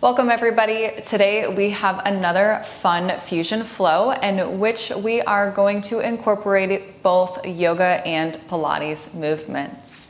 Welcome everybody. Today we have another fun fusion flow in which we are going to incorporate both yoga and Pilates movements.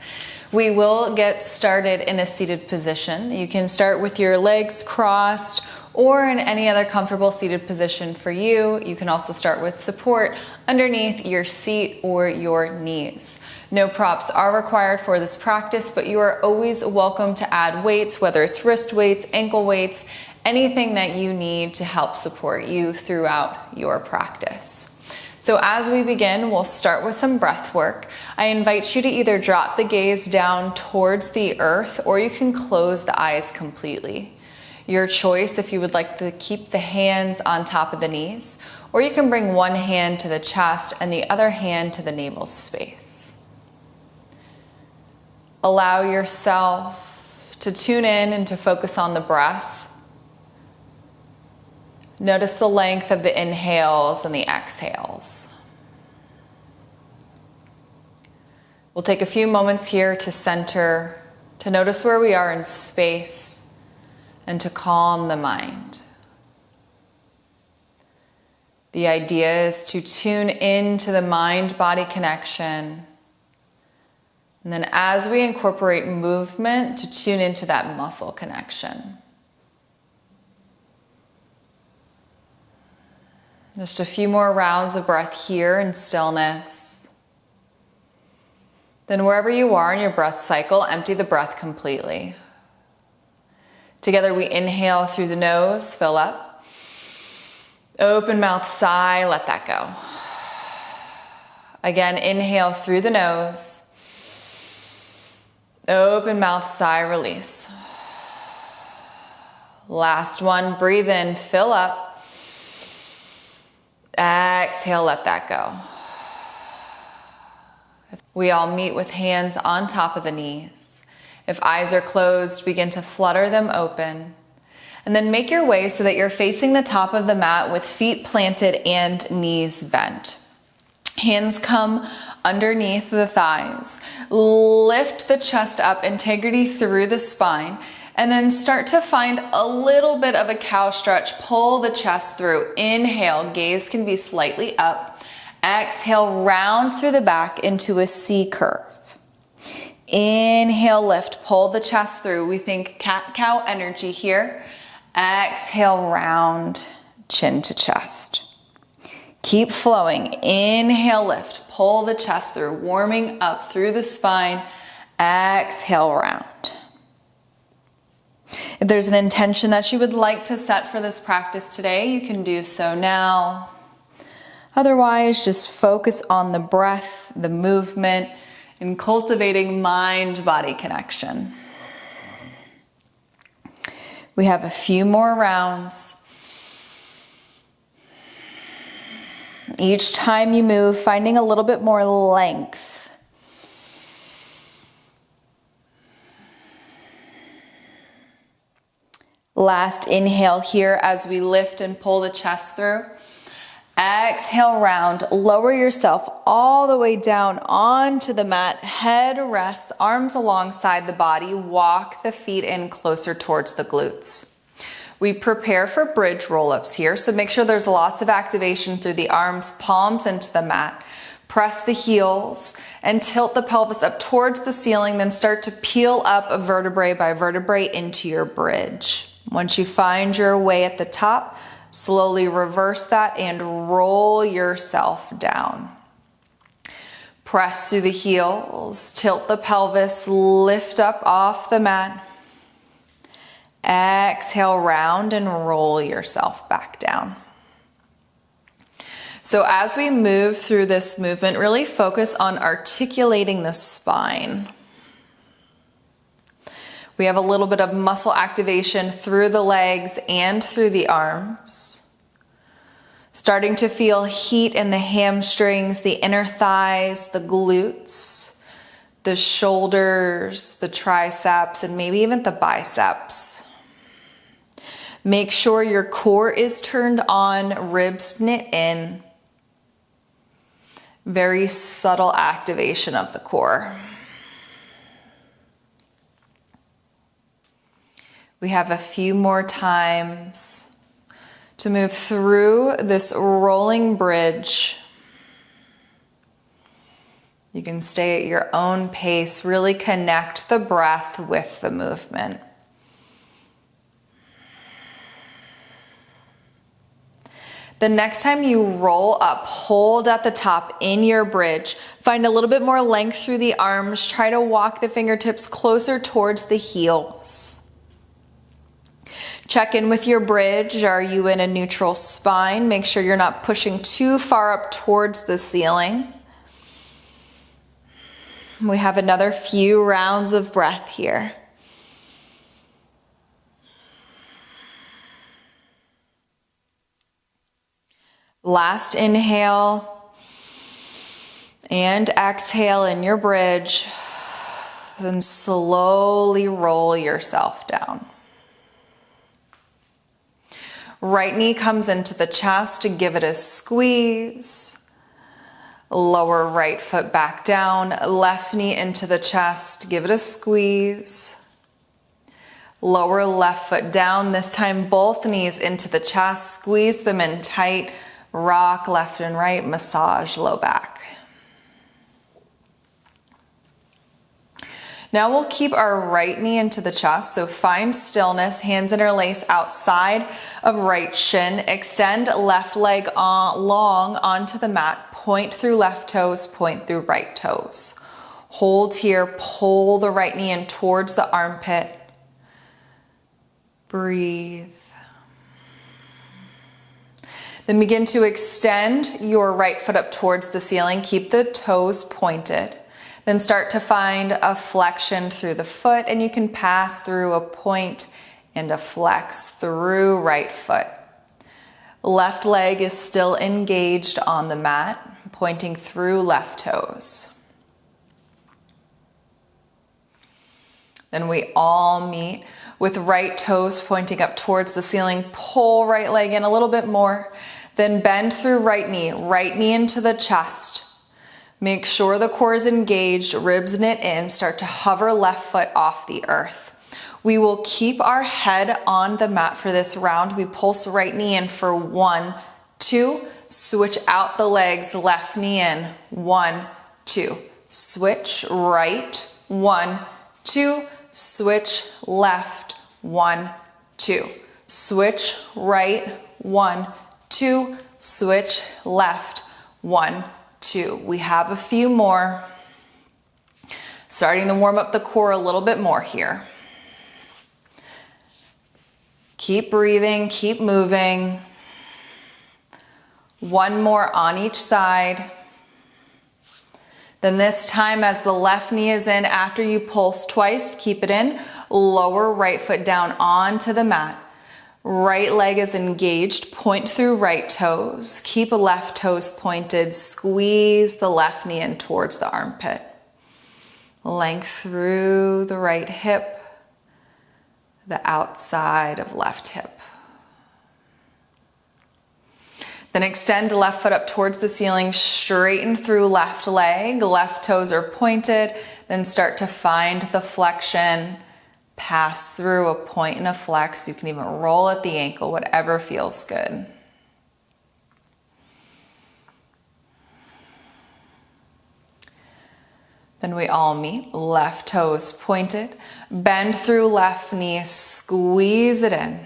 We will get started in a seated position. You can start with your legs crossed or in any other comfortable seated position for you. You can also start with support underneath your seat or your knees. No props are required for this practice, but you are always welcome to add weights, whether it's wrist weights, ankle weights, anything that you need to help support you throughout your practice. So as we begin, we'll start with some breath work. I invite you to either drop the gaze down towards the earth or you can close the eyes completely. Your choice if you would like to keep the hands on top of the knees, or you can bring one hand to the chest and the other hand to the navel space. Allow yourself to tune in and to focus on the breath. Notice the length of the inhales and the exhales. We'll take a few moments here to center, to notice where we are in space, and to calm the mind. The idea is to tune into the mind-body connection. And then as we incorporate movement, to tune into that muscle connection. Just a few more rounds of breath here in stillness. Then wherever you are in your breath cycle, empty the breath completely. Together we inhale through the nose, fill up. Open mouth, sigh, let that go. Again, inhale through the nose. Open mouth, sigh, release. Last one, breathe in, fill up. Exhale, let that go. We all meet with hands on top of the knees. If eyes are closed, begin to flutter them open. And then make your way so that you're facing the top of the mat with feet planted and knees bent. Hands come underneath the thighs. Lift the chest up, integrity through the spine, and then start to find a little bit of a cow stretch. Pull the chest through. Inhale, gaze can be slightly up. Exhale, round through the back into a C curve. Inhale, lift, pull the chest through. We think cat-cow energy here. Exhale, round, chin to chest. Keep flowing. Inhale, lift. Pull the chest through, warming up through the spine. Exhale, round. If there's an intention that you would like to set for this practice today, you can do so now. Otherwise, just focus on the breath, the movement, and cultivating mind-body connection. We have a few more rounds. Each time you move, finding a little bit more length. Last inhale here as we lift and pull the chest through. Exhale, round. Lower yourself all the way down onto the mat. Head rests, arms alongside the body. Walk the feet in closer towards the glutes. We prepare for bridge roll-ups here, so make sure there's lots of activation through the arms, palms into the mat. Press the heels and tilt the pelvis up towards the ceiling, then start to peel up vertebrae by vertebrae into your bridge. Once you find your way at the top, slowly reverse that and roll yourself down. Press through the heels, tilt the pelvis, lift up off the mat. Exhale, round and roll yourself back down. So as we move through this movement, really focus on articulating the spine. We have a little bit of muscle activation through the legs and through the arms. Starting to feel heat in the hamstrings, the inner thighs, the glutes, the shoulders, the triceps, and maybe even the biceps. Make sure your core is turned on, ribs knit in. Very subtle activation of the core. We have a few more times to move through this rolling bridge. You can stay at your own pace, really connect the breath with the movement. The next time you roll up, hold at the top in your bridge. Find a little bit more length through the arms. Try to walk the fingertips closer towards the heels. Check in with your bridge. Are you in a neutral spine? Make sure you're not pushing too far up towards the ceiling. We have another few rounds of breath here. Last inhale and exhale in your bridge, then slowly roll yourself down. Right knee comes into the chest to give it a squeeze. Lower right foot back down, left knee into the chest, give it a squeeze. Lower left foot down, this time both knees into the chest, squeeze them in tight. Rock left and right, massage low back. Now we'll keep our right knee into the chest, so find stillness, hands interlace outside of right shin, extend left leg long onto the mat, point through left toes, point through right toes. Hold here, pull the right knee in towards the armpit. Breathe. Then begin to extend your right foot up towards the ceiling. Keep the toes pointed. Then start to find a flexion through the foot, and you can pass through a point and a flex through right foot. Left leg is still engaged on the mat, pointing through left toes. Then we all meet with right toes pointing up towards the ceiling. Pull right leg in a little bit more. Then bend through right knee into the chest. Make sure the core is engaged, ribs knit in. Start to hover left foot off the earth. We will keep our head on the mat for this round. We pulse right knee in for 1, 2. Switch out the legs, left knee in. 1, 2. Switch right. 1, 2. Switch left. 1, 2. Switch right. 1, 2. Switch left. 1, 2. We have a few more. Starting to warm up the core a little bit more here. Keep breathing, keep moving. One more on each side. Then this time, as the left knee is in, after you pulse twice, keep it in. Lower right foot down onto the mat. Right leg is engaged, point through right toes. Keep left toes pointed, squeeze the left knee in towards the armpit. Length through the right hip, the outside of left hip. Then extend left foot up towards the ceiling, straighten through left leg, left toes are pointed, then start to find the flexion. Pass through a point and a flex. You can even roll at the ankle, whatever feels good. Then we all meet, left toes pointed, bend through left knee, squeeze it in.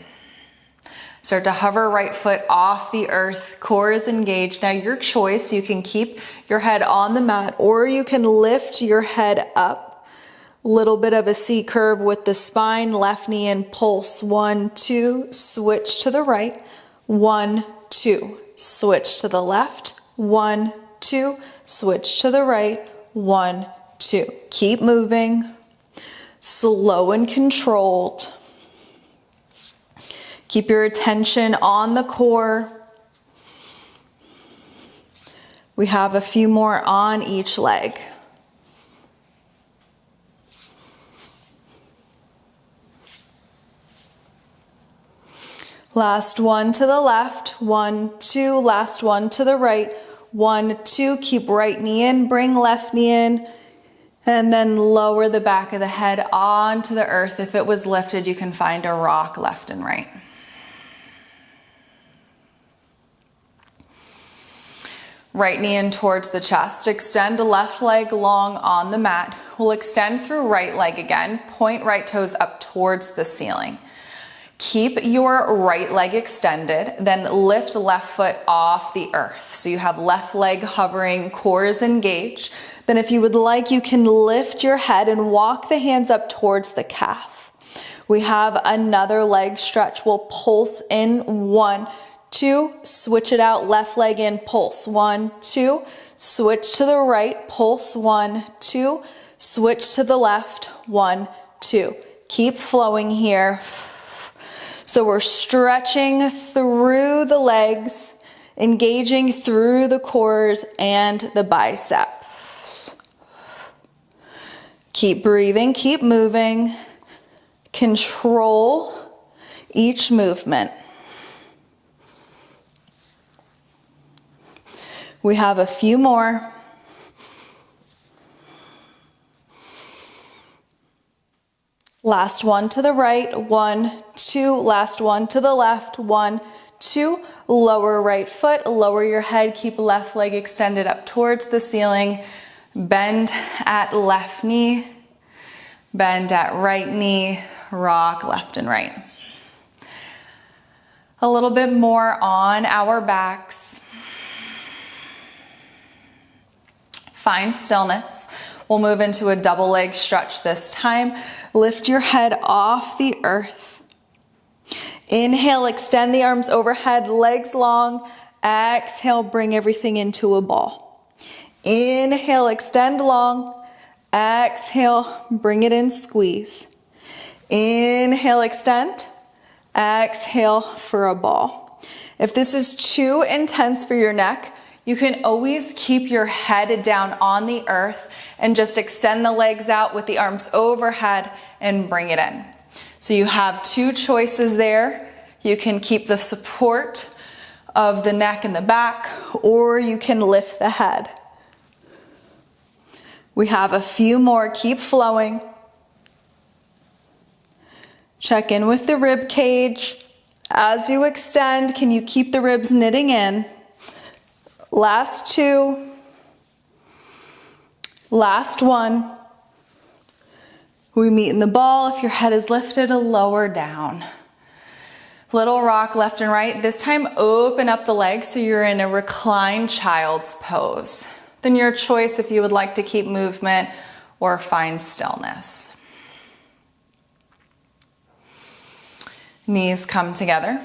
Start to hover right foot off the earth, core is engaged. Now your choice, you can keep your head on the mat or you can lift your head up. Little bit of a C curve with the spine, left knee in, pulse. 1, 2, switch to the right. 1, 2, switch to the left. 1, 2, switch to the right. 1, 2. Keep moving. Slow and controlled. Keep your attention on the core. We have a few more on each leg. Last one to the left, 1, 2, last one to the right, 1, 2, keep right knee in, bring left knee in, And then lower the back of the head onto the earth. If it was lifted, you can find a rock left and right. Right knee in towards the chest. Extend left leg long on the mat. We'll extend through right leg again. Point right toes up towards the ceiling. Keep your right leg extended, then lift left foot off the earth. So you have left leg hovering, core is engaged. Then if you would like, you can lift your head and walk the hands up towards the calf. We have another leg stretch. We'll pulse in 1, 2, switch it out, left leg in, pulse 1, 2, switch to the right, pulse 1, 2, switch to the left, 1, 2. Keep flowing here. So we're stretching through the legs, engaging through the cores and the biceps. Keep breathing, keep moving. Control each movement. We have a few more. Last one to the right, 1, 2, last one to the left, 1, 2, lower right foot, lower your head, keep left leg extended up towards the ceiling, bend at left knee, bend at right knee, rock left and right. A little bit more on our backs. Find stillness. We'll move into a double leg stretch this time. Lift your head off the earth. Inhale, extend the arms overhead, legs long. Exhale, bring everything into a ball. Inhale, extend long. Exhale, bring it in, squeeze. Inhale, extend. Exhale for a ball. If this is too intense for your neck, you can always keep your head down on the earth and just extend the legs out with the arms overhead and bring it in. So you have two choices there. You can keep the support of the neck and the back, or you can lift the head. We have a few more. Keep flowing. Check in with the rib cage. As you extend, can you keep the ribs knitting in? Last two. Last one. We meet in the ball. If your head is lifted, lower down. Little rock left and right. This time open up the legs so you're in a reclined child's pose. Then your choice if you would like to keep movement or find stillness. Knees come together.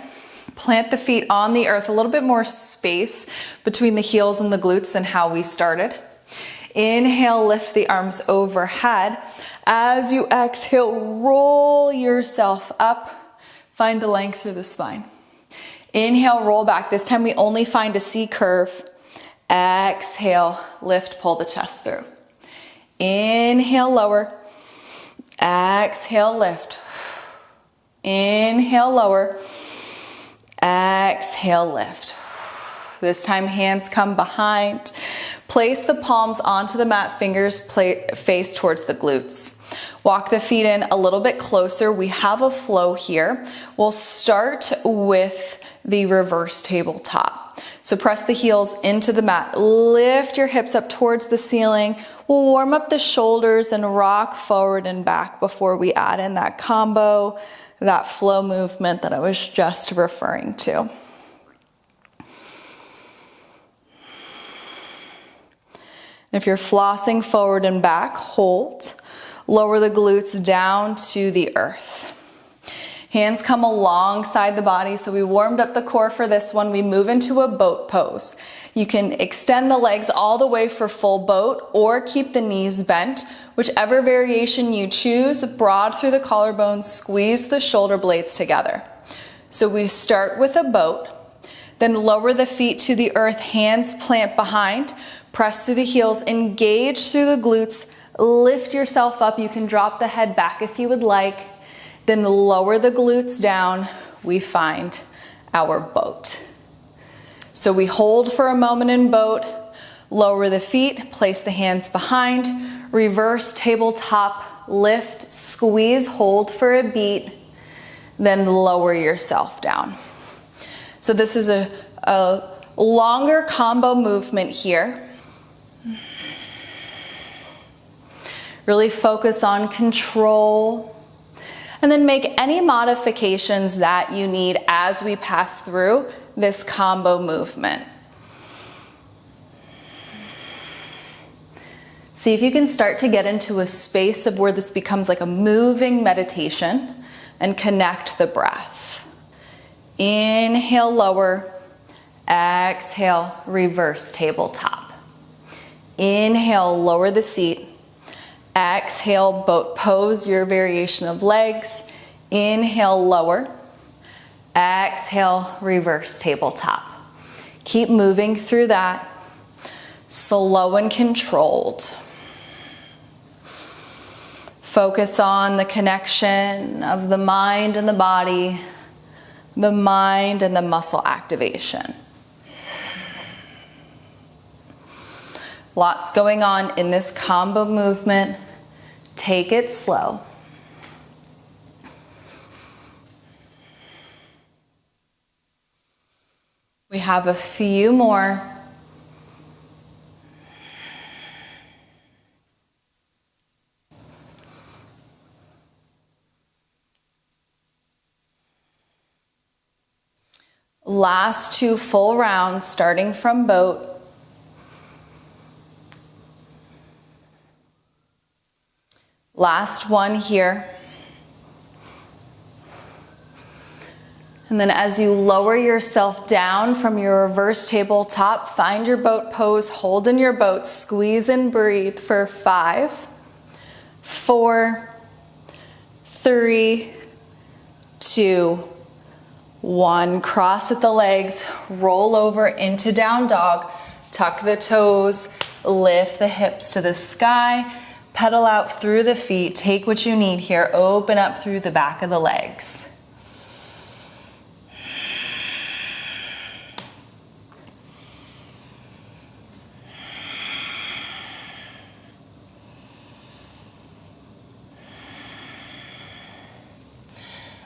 Plant the feet on the earth, a little bit more space between the heels and the glutes than how we started. Inhale, lift the arms overhead. As you exhale, roll yourself up. Find the length through the spine. Inhale, roll back. This time we only find a C curve. Exhale, lift, pull the chest through. Inhale, lower. Exhale, lift. Inhale, lower. Exhale, lift. This time hands come behind. Place the palms onto the mat, fingers face towards the glutes. Walk the feet in a little bit closer. We have a flow here. We'll start with the reverse tabletop. So press the heels into the mat. Lift your hips up towards the ceiling. We'll warm up the shoulders and rock forward and back before we add in that combo, that flow movement that I was just referring to. If you're flossing forward and back, hold. Lower the glutes down to the earth. Hands come alongside the body. So we warmed up the core for this one. We move into a boat pose. You can extend the legs all the way for full boat or keep the knees bent. Whichever variation you choose, broad through the collarbone, squeeze the shoulder blades together. So we start with a boat, then lower the feet to the earth, hands plant behind, press through the heels, engage through the glutes, lift yourself up. You can drop the head back if you would like, then lower the glutes down. We find our boat. So we hold for a moment in boat, lower the feet, place the hands behind, reverse tabletop lift, squeeze, hold for a beat, then lower yourself down. So this is a longer combo movement here. Really focus on control, and then make any modifications that you need as we pass through this combo movement. See if you can start to get into a space of where this becomes like a moving meditation and connect the breath. Inhale, lower. Exhale, reverse tabletop. Inhale, lower the seat. Exhale, boat pose, your variation of legs. Inhale, lower. Exhale, reverse tabletop. Keep moving through that, slow and controlled. Focus on the connection of the mind and the body, the mind and the muscle activation. Lots going on in this combo movement. Take it slow. We have a few more. Last 2 full rounds, starting from boat. Last one here. And then as you lower yourself down from your reverse tabletop, find your boat pose, hold in your boat, squeeze and breathe for 5, 4, 3, 2, 1. Cross at the legs, roll over into down dog, tuck the toes, lift the hips to the sky, pedal out through the feet, take what you need here, open up through the back of the legs.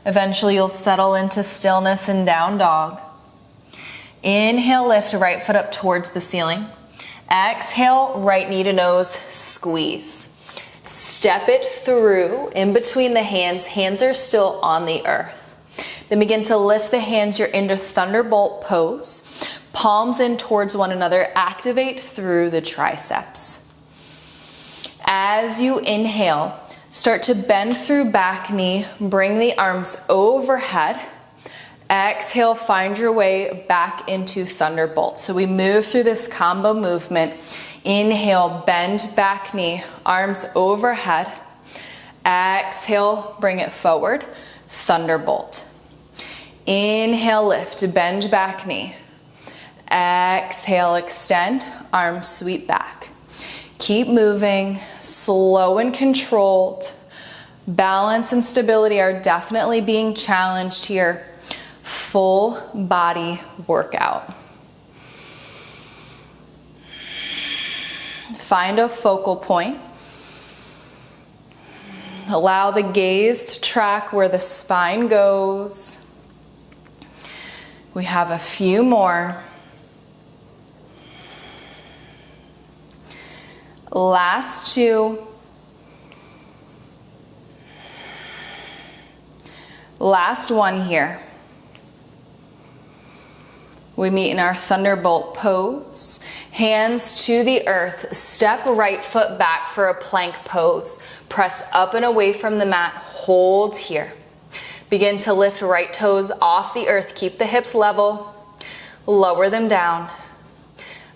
Eventually you'll settle into stillness and down dog. Inhale, lift right foot up towards the ceiling. Exhale, right knee to nose, squeeze. Step it through in between the hands. Hands are still on the earth. Then begin to lift the hands. You're into thunderbolt pose. Palms in towards one another. Activate through the triceps. As you inhale, start to bend through back knee, bring the arms overhead. Exhale, find your way back into thunderbolt. So we move through this combo movement. Inhale, bend back knee, arms overhead. Exhale, bring it forward, thunderbolt. Inhale, lift, bend back knee. Exhale, extend, arms sweep back. Keep moving, slow and controlled. Balance and stability are definitely being challenged here. Full body workout. Find a focal point. Allow the gaze to track where the spine goes. We have a few more. Last 2. Last one here. We meet in our thunderbolt pose. Hands to the earth. Step right foot back for a plank pose. Press up and away from the mat. Hold here. Begin to lift right toes off the earth. Keep the hips level. Lower them down.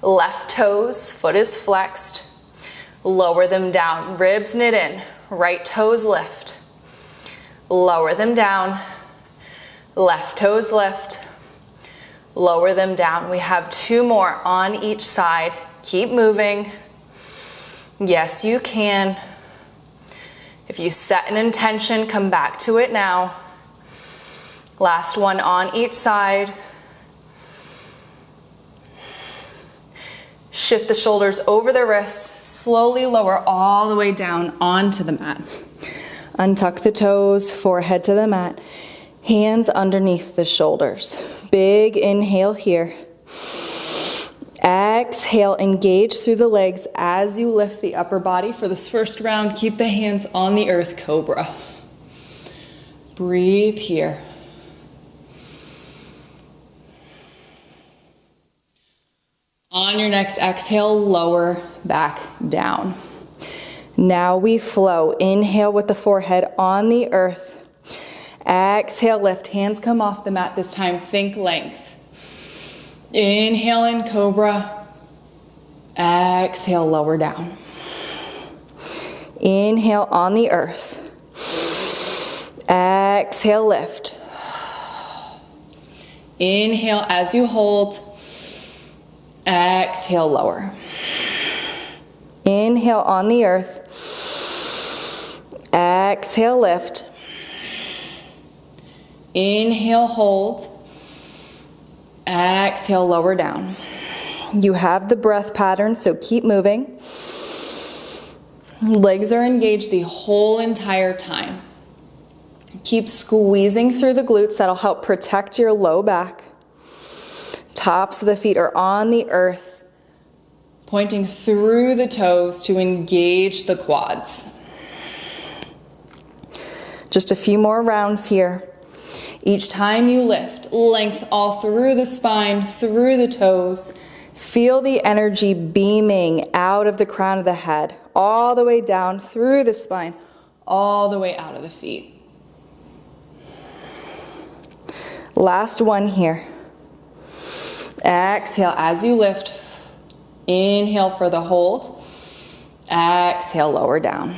Left toes, foot is flexed. Lower them down. Ribs knit in. Right toes lift. Lower them down. Left toes lift. Lower them down. We have 2 more on each side. Keep moving. Yes, you can. If you set an intention, come back to it now. Last one on each side. Shift the shoulders over the wrists, slowly lower all the way down onto the mat. Untuck the toes, forehead to the mat, hands underneath the shoulders. Big inhale here. Exhale, engage through the legs as you lift the upper body. For this first round, keep the hands on the earth, cobra. Breathe here. On your next exhale, lower back down. Now we flow. Inhale with the forehead on the earth. Exhale, lift. Hands come off the mat this time. Think length. Inhale in cobra. Exhale, lower down. Inhale on the earth. Exhale, lift. Inhale as you hold. Exhale, lower. Inhale on the earth. Exhale, lift. Inhale, hold. Exhale, lower down. You have the breath pattern, so keep moving. Legs are engaged the whole entire time. Keep squeezing through the glutes. That'll help protect your low back. Tops of the feet are on the earth, pointing through the toes to engage the quads. Just a few more rounds here. Each time you lift, length all through the spine, through the toes. Feel the energy beaming out of the crown of the head, all the way down through the spine, all the way out of the feet. Last one here. Exhale as you lift. Inhale for the hold. Exhale, lower down.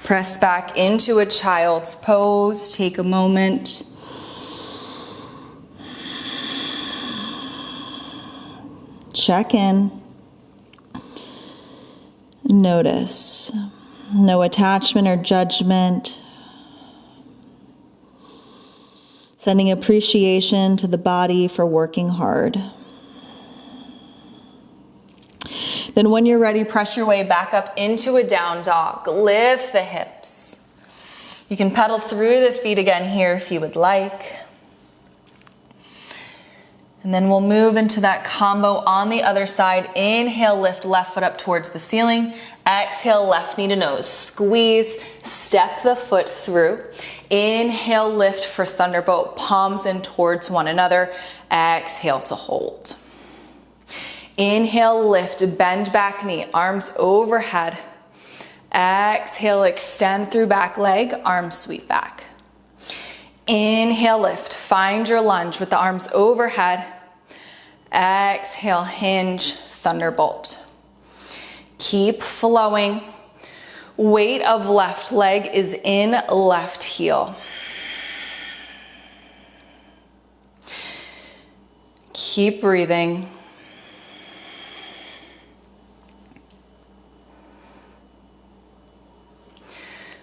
Press back into a child's pose. Take a moment. Check in. Notice. No attachment or judgment. Sending appreciation to the body for working hard. Then when you're ready, press your way back up into a down dog. Lift the hips. You can pedal through the feet again here if you would like. And then we'll move into that combo on the other side. Inhale, lift left foot up towards the ceiling. Exhale, left knee to nose. Squeeze, step the foot through. Inhale, lift for thunderbolt, palms in towards one another. Exhale to hold. Inhale, lift, bend back knee, arms overhead. Exhale, extend through back leg, arms sweep back. Inhale, lift, find your lunge with the arms overhead. Exhale, hinge, thunderbolt. Keep flowing. Weight of left leg is in left heel. Keep breathing.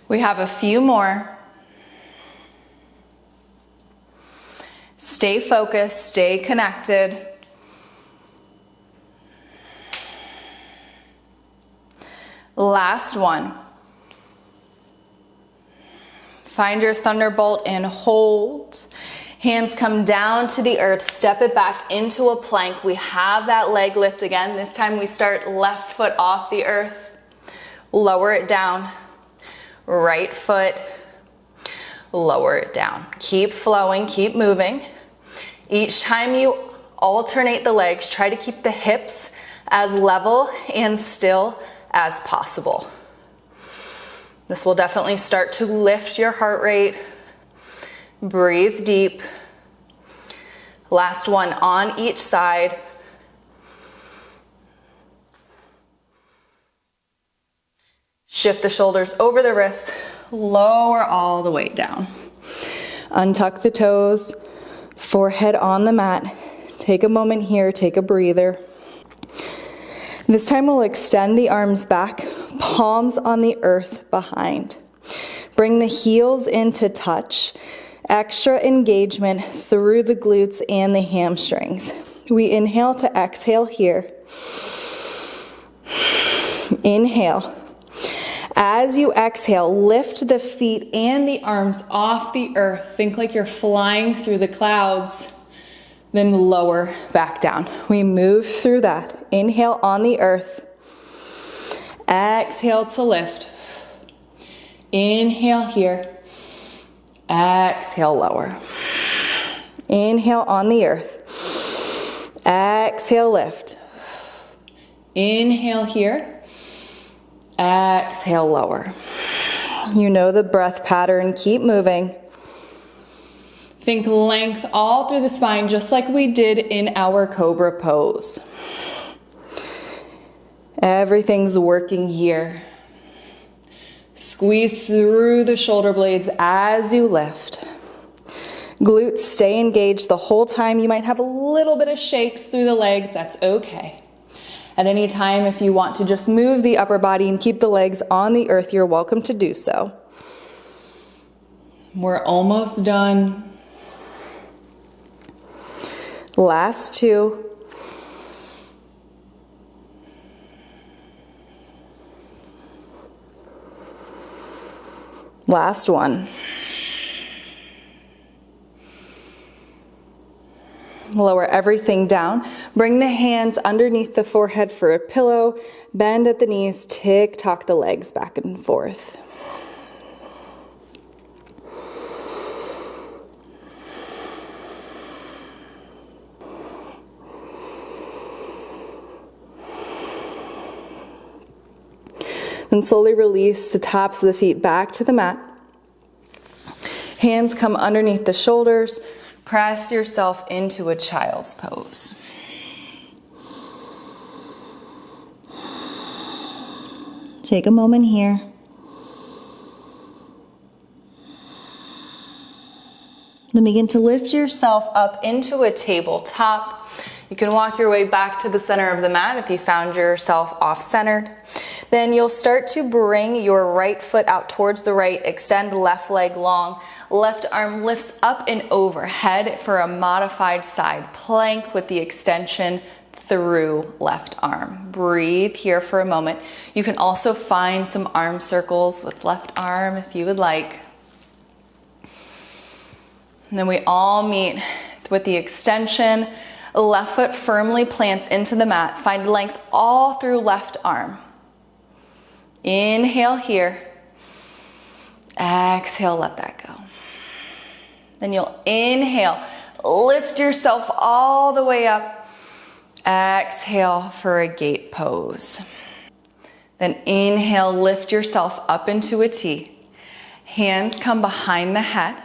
We have a few more. Stay focused, stay connected. Last one. Find your thunderbolt and hold. Hands come down to the earth, step it back into a plank. We have that leg lift again. This time we start left foot off the earth. Lower it down. Right foot, lower it down. Keep flowing, keep moving. Each time you alternate the legs, try to keep the hips as level and still as possible. This will definitely start to lift your heart rate. Breathe deep. Last one on each side. Shift the shoulders over the wrists, lower all the way down. Untuck the toes, forehead on the mat. Take a moment here, take a breather. This time we'll extend the arms back, palms on the earth behind. Bring the heels into touch. Extra engagement through the glutes and the hamstrings. We inhale to exhale here. Inhale. As you exhale, lift the feet and the arms off the earth. Think like you're flying through the clouds, then lower back down. We move through that. Inhale on the earth. Exhale to lift. Inhale here. Exhale, lower. Inhale on the earth. Exhale, lift. Inhale here. Exhale, lower. You know the breath pattern. Keep moving. Think length all through the spine, just like we did in our cobra pose. Everything's working here. Squeeze through the shoulder blades as you lift. Glutes stay engaged the whole time. You might have a little bit of shakes through the legs. That's okay. At any time, if you want to just move the upper body and keep the legs on the earth, you're welcome to do so. We're almost done. Last two. Last one. Lower everything down. Bring the hands underneath the forehead for a pillow. Bend at the knees. Tick-tock the legs back and forth. Then slowly release the tops of the feet back to the mat. Hands come underneath the shoulders. Press yourself into a child's pose. Take a moment here. Then begin to lift yourself up into a tabletop. You can walk your way back to the center of the mat if you found yourself off-centered. Then you'll start to bring your right foot out towards the right, extend left leg long. Left arm lifts up and overhead for a modified side plank with the extension through left arm. Breathe here for a moment. You can also find some arm circles with left arm if you would like. And then we all meet with the extension. Left foot firmly plants into the mat. Find length all through left arm. Inhale here. Exhale, let that go. Then you'll inhale, lift yourself all the way up. Exhale for a gate pose. Then inhale, lift yourself up into a T. Hands come behind the head.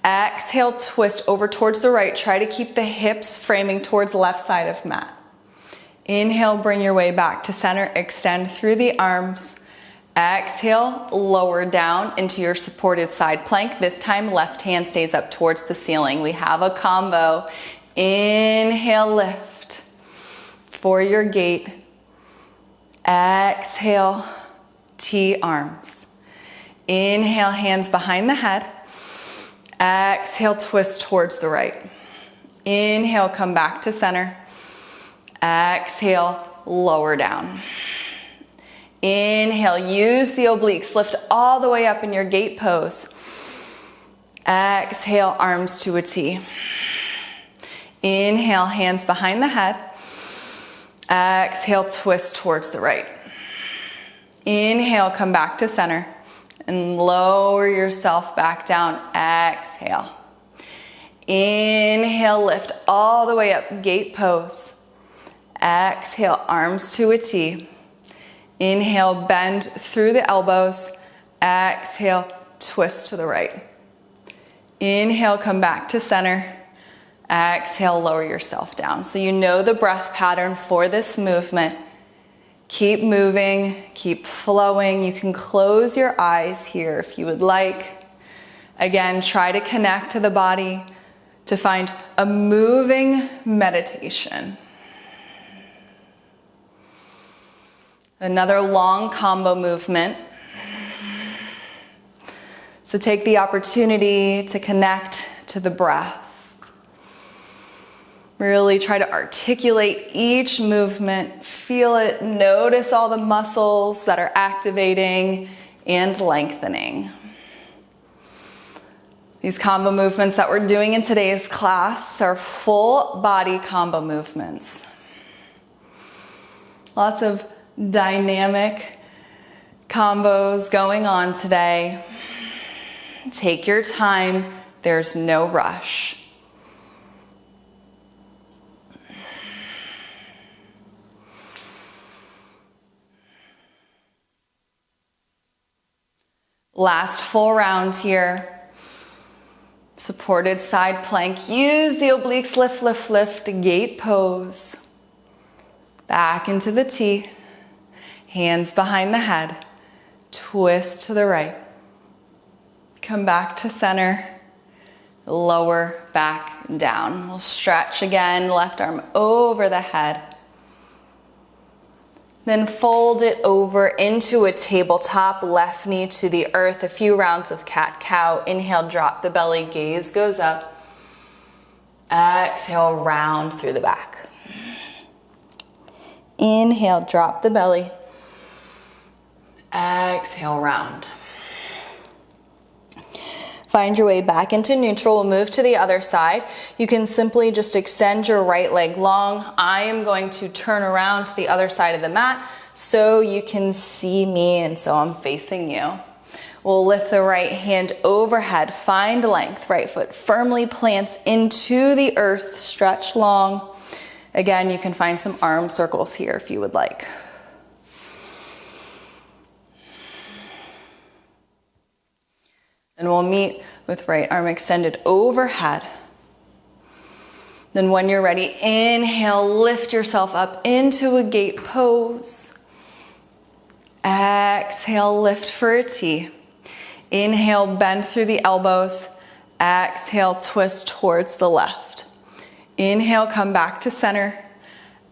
Exhale, twist over towards the right. Try to keep the hips framing towards left side of mat. Inhale, bring your way back to center. Extend through the arms. Exhale, lower down into your supported side plank. This time, left hand stays up towards the ceiling. We have a combo. Inhale, lift for your gate. Exhale, T arms. Inhale, hands behind the head. Exhale, twist towards the right. Inhale, come back to center. Exhale, lower down. Inhale, use the obliques. Lift all the way up in your gate pose. Exhale, arms to a T. Inhale, hands behind the head. Exhale, twist towards the right. Inhale, come back to center. And lower yourself back down. Exhale. Inhale, lift all the way up, gate pose. Exhale, arms to a T. Inhale, bend through the elbows. Exhale, twist to the right. Inhale, come back to center. Exhale, lower yourself down. So you know the breath pattern for this movement. Keep moving, keep flowing. You can close your eyes here if you would like. Again, try to connect to the body to find a moving meditation. Another long combo movement. So take the opportunity to connect to the breath. Really try to articulate each movement, feel it, notice all the muscles that are activating and lengthening. These combo movements that we're doing in today's class are full body combo movements. Lots of dynamic combos going on today. Take your time, there's no rush. Last full round here. Supported side plank. Use the obliques, lift, lift, lift, gate pose. Back into the T. Hands behind the head. Twist to the right. Come back to center. Lower back down. We'll stretch again, left arm over the head. Then fold it over into a tabletop, left knee to the earth. A few rounds of cat-cow. Inhale, drop the belly, gaze goes up. Exhale, round through the back. Inhale, drop the belly. Exhale, round. Find your way back into neutral. We'll move to the other side. You can simply just extend your right leg long. I am going to turn around to the other side of the mat so you can see me and so I'm facing you. We'll lift the right hand overhead. Find length. Right foot firmly plants into the earth. Stretch long. Again, you can find some arm circles here if you would like. And we'll meet with right arm extended overhead. Then when you're ready, inhale, lift yourself up into a gate pose. Exhale, lift for a T. Inhale, bend through the elbows. Exhale, twist towards the left. Inhale, come back to center.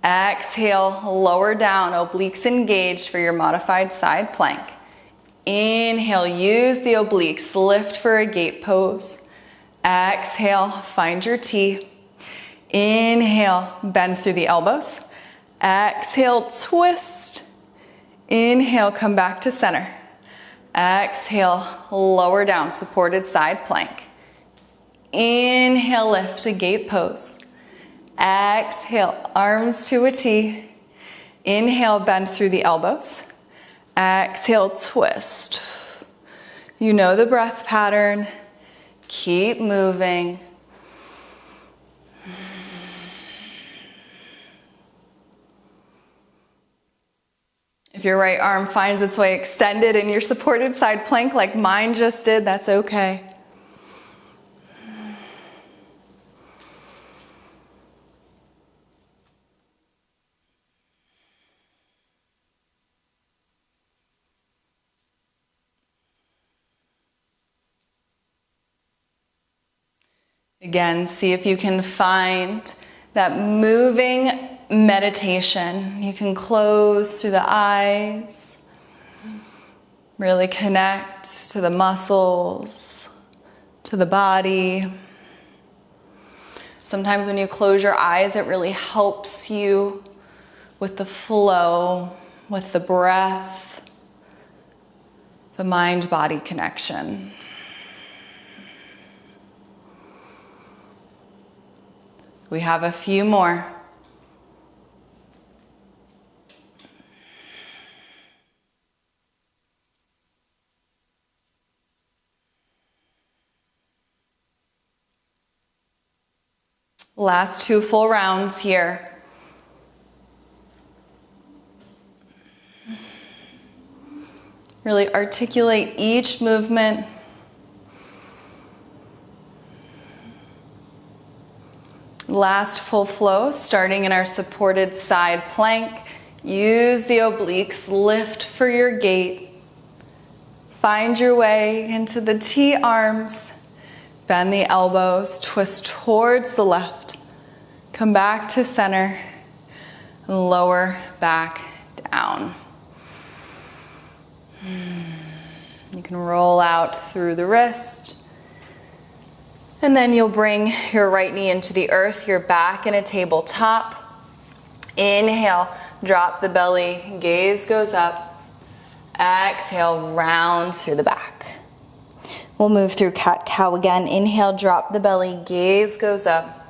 Exhale, lower down, obliques engaged for your modified side plank. Inhale, use the obliques, lift for a gate pose. Exhale, find your T. Inhale, bend through the elbows. Exhale, twist. Inhale, come back to center. Exhale, lower down, supported side plank. Inhale, lift a gate pose. Exhale, arms to a T. Inhale, bend through the elbows. Exhale, twist. You know the breath pattern. Keep moving. If your right arm finds its way extended in your supported side plank like mine just did, that's okay. Again, see if you can find that moving meditation. You can close through the eyes, really connect to the muscles, to the body. Sometimes when you close your eyes, it really helps you with the flow, with the breath, the mind-body connection. We have a few more. Last two full rounds here. Really articulate each movement. Last full flow, starting in our supported side plank. Use the obliques, lift for your gate. Find your way into the T arms. Bend the elbows, twist towards the left. Come back to center. Lower back down. You can roll out through the wrist. And then you'll bring your right knee into the earth, your back in a tabletop. Inhale, drop the belly, gaze goes up. Exhale, round through the back. We'll move through cat-cow again. Inhale, drop the belly, gaze goes up.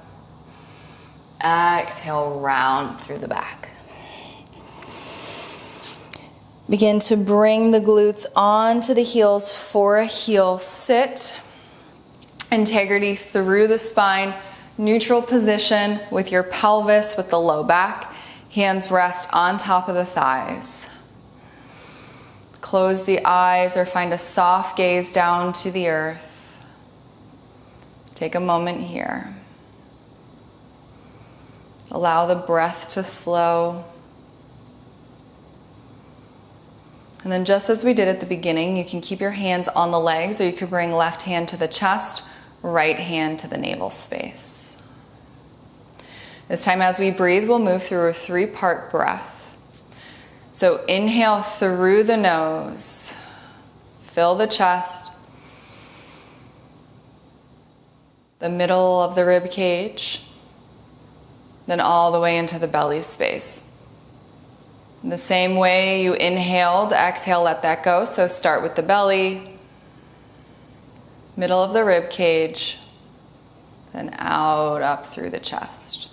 Exhale, round through the back. Begin to bring the glutes onto the heels for a heel sit. Integrity through the spine, neutral position with your pelvis, with the low back. Hands rest on top of the thighs. Close the eyes or find a soft gaze down to the earth. Take a moment here. Allow the breath to slow. And then just as we did at the beginning, you can keep your hands on the legs, or you could bring left hand to the chest, right hand to the navel space. This time as we breathe, we'll move through a 3-part breath. So inhale through the nose, fill the chest, the middle of the rib cage, then all the way into the belly space. In the same way you inhaled, exhale, let that go. So start with the belly, middle of the rib cage, then out up through the chest.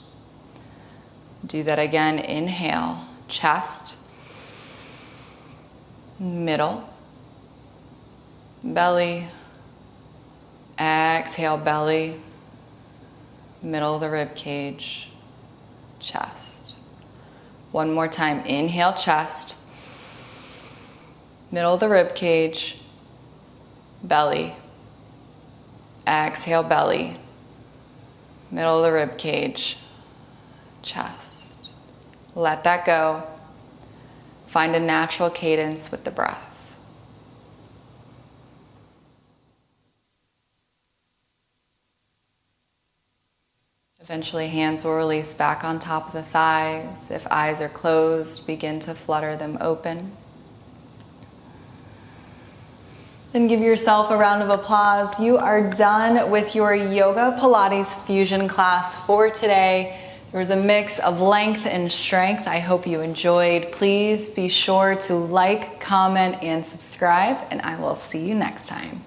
Do that again. Inhale, chest, middle, belly, exhale, belly, middle of the rib cage, chest. One more time. Inhale, chest, middle of the rib cage, belly, exhale, belly, middle of the rib cage, chest. Let that go. Find a natural cadence with the breath. Eventually, hands will release back on top of the thighs. If eyes are closed, begin to flutter them open. Then give yourself a round of applause. You are done with your Yoga Pilates fusion class for today. There was a mix of length and strength. I hope you enjoyed. Please be sure to like, comment, and subscribe, and I will see you next time.